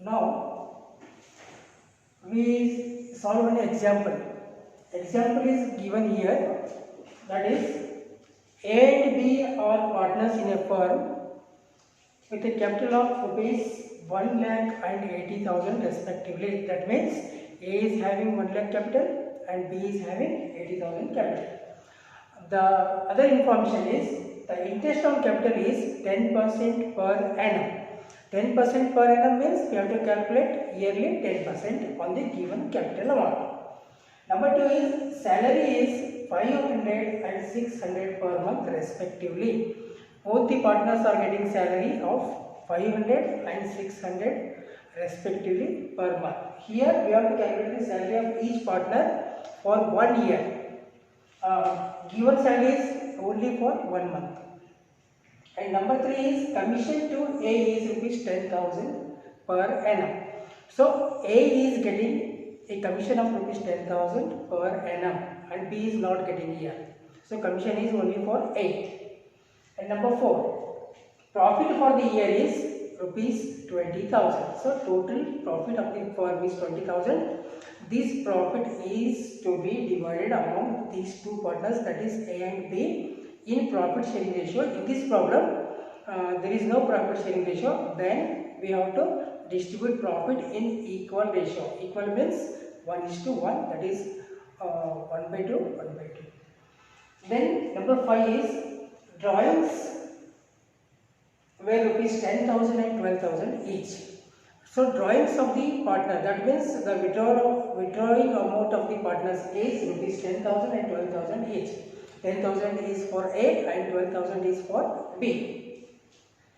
Now we solve an example. Example is given here, that is A and B are partners in a firm with a capital of rupees 1,80,000 respectively. That means A is having 1 lakh capital and B is having 80,000 capital. The other information is the interest on capital is 10% per annum. 10% per annum means we have to calculate yearly 10% on the given capital amount. Number 2 is salary is 500 and 600 per month respectively. Both the partners are getting salary of 500 and 600 respectively per month. Here we have to calculate the salary of each partner for 1 year. Given salary is only for 1 month. And number 3 is commission to A is rupees 10,000 per annum. So A is getting a commission of rupees 10,000 per annum and B is not getting here. So commission is only for 8. And number 4, profit for the year is rupees 20,000. So total profit of the firm is 20,000. This profit is to be divided among these two partners, that is A and B, in profit sharing ratio. In this problem, there is no profit sharing ratio. Then we have to distribute profit in equal ratio. Equal means 1:1, that is 1/2, 1/2. Then number 5 is drawings were rupees 10,000 and 12,000 each. So drawings of the partner, that means the withdrawing amount of the partners is rupees 10,000 and 12,000 each. 10,000 is for A and 12,000 is for B.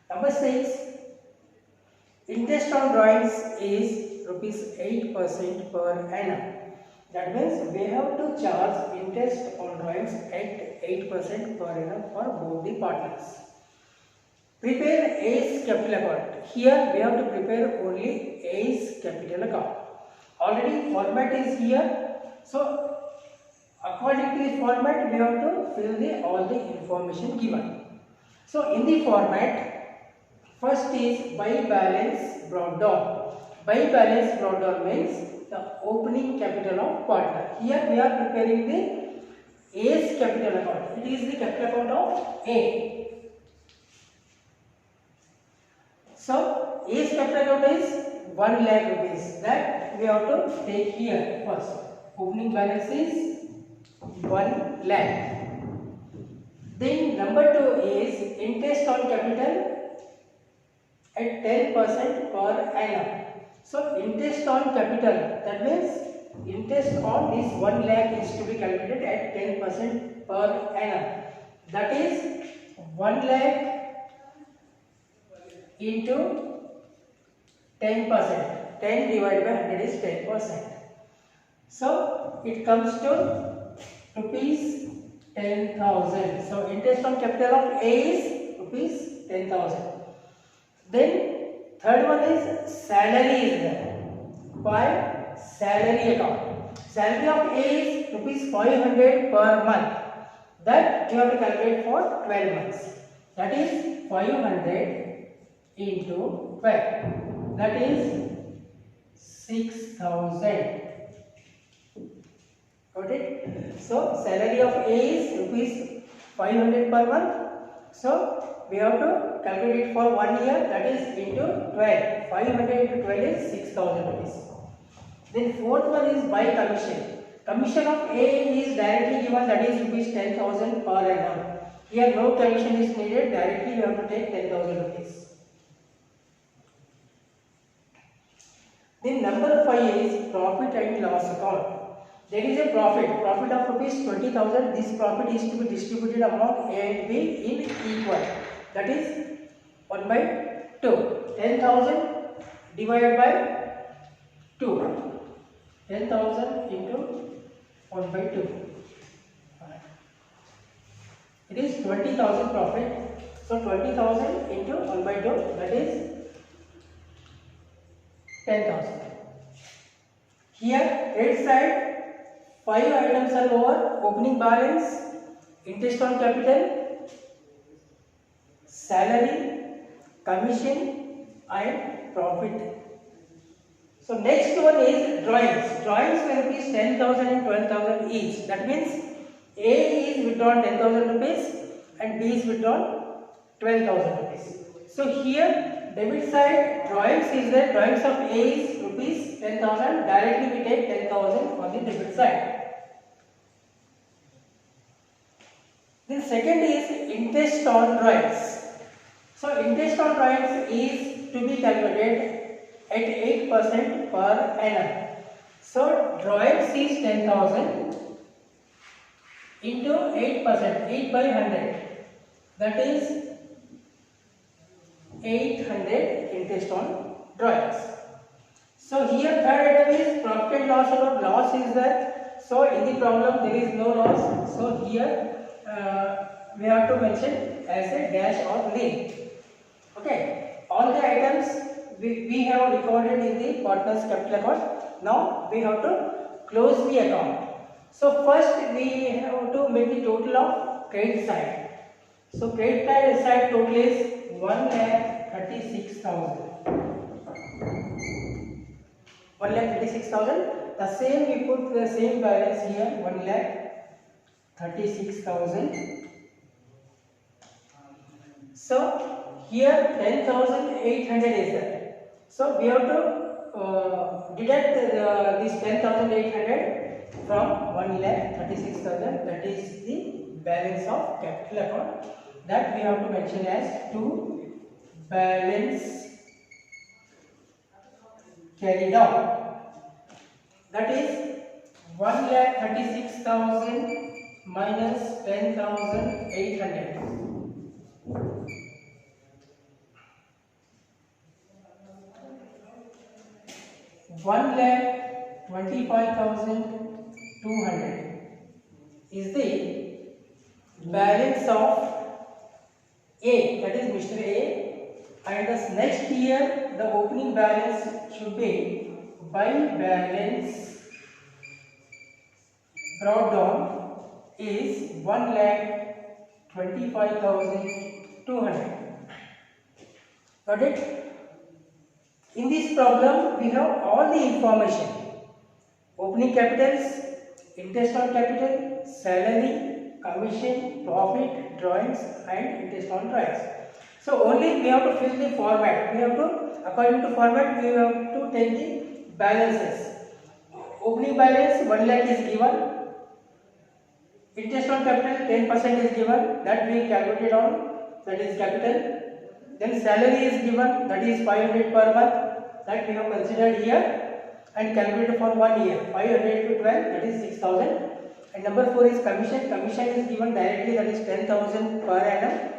Number 6, interest on drawings is rupees 8% per annum. That means we have to charge interest on drawings at 8% per annum for both the partners. Prepare A's capital account. Here we have to prepare only A's capital account. Already format is here. So according to the format, we have to fill all the information given. So in the format, first is by balance brought down. By balance brought down means the opening capital of partner. Here we are preparing the A's capital account. It is the capital account of A. So A's capital account is 1 lakh rupees. That we have to take here first. Opening balance is 1 lakh. Then number 2 is interest on capital at 10% per annum. So interest on capital, that means interest on this 1 lakh is to be calculated at 10% per annum. That is 1 lakh into 10%. 10 divided by 100 is 10%. So it comes to rupees 10,000. So interest on capital of A is rupees 10,000. Then third one is salary is there. By salary account. Salary of A is rupees 500 per month. That you have to calculate for 12 months. That is 500 into 12. That is 6,000. Got it? So salary of A is rupees 500 per month. So we have to calculate it for 1 year, that is into 12. 500 into 12 is 6,000 rupees. Then fourth one is by commission. Commission of A is directly given, that is rupees 10,000 per annum. Here no commission is needed, directly you have to take 10,000 rupees. Then number 5 is profit and loss account. There is a profit of rupees 20,000. This profit is to be distributed among A and B in equal. That is 1/2. 10,000 divided by 2. 10,000 into 1/2. It is 20,000 profit. So 20,000 into 1/2, that is 10,000. Here, credit side, 5 items are over: opening balance, interest on capital, salary, commission, and profit. So next one is drawings. Drawings will be 10,000 and 12,000 each. That means A is withdrawn 10,000 rupees and B is withdrawn 12,000 rupees. So here debit side drawings is there. Drawings of A is rupees 10,000. Directly we take 10,000 on the debit side. Then second is interest on drawings. So interest on drawings is to be calculated at 8% per annum. So drawings is 10,000 into 8%, 8 by 100. That is 800 interest on drawings. So here third item is profit and loss or loss is there. So in the problem there is no loss. So here we have to mention as a dash or nil. Okay, all the items we have recorded in the partner's capital account. Now we have to close the account. So first we have to make the total of credit side. So credit side total is 1,36,000. 1,36,000. The same we put the same balance here 1,36,000. So here 10,800 is there. So we have to deduct this 10,800 from 1,36,000. That is the balance of capital account that we have to mention as to balance carried out. That is 1,36,000 minus 10,800. 1,25,200 is the balance of A, that is Mr. A, and this next year the opening balance should be by balance brought down is 1,25,200. Got it? In this problem, we have all the information: opening capitals, interest on capital, salary, commission, profit, drawings, and interest on drawings. So only we have to fill the format. We have to, according to format, we have to take the balances. Opening balance 1 lakh is given. Interest on capital 10% is given. That we calculated on. That is capital. Then salary is given, that is 500 per month, that we have considered here and calculated for 1 year. 500 to 12, that is 6,000. And number 4 is commission. Commission is given directly, that is 10,000 per annum.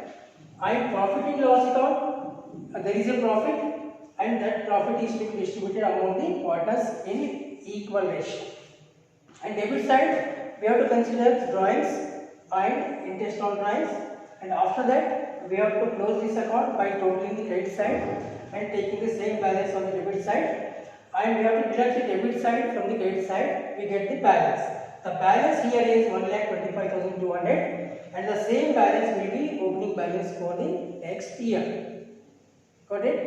And profit and loss account, there is a profit, and that profit is to be distributed among the partners in equal ratio. And debit side, we have to consider drawings and interest on drawings, and after that we have to close this account by totaling the credit side and taking the same balance on the debit side, and we have to deduct the debit side from the credit side. We get the balance. The balance here is 1,25,200, and the same balance will be opening balance for the next year. Got it?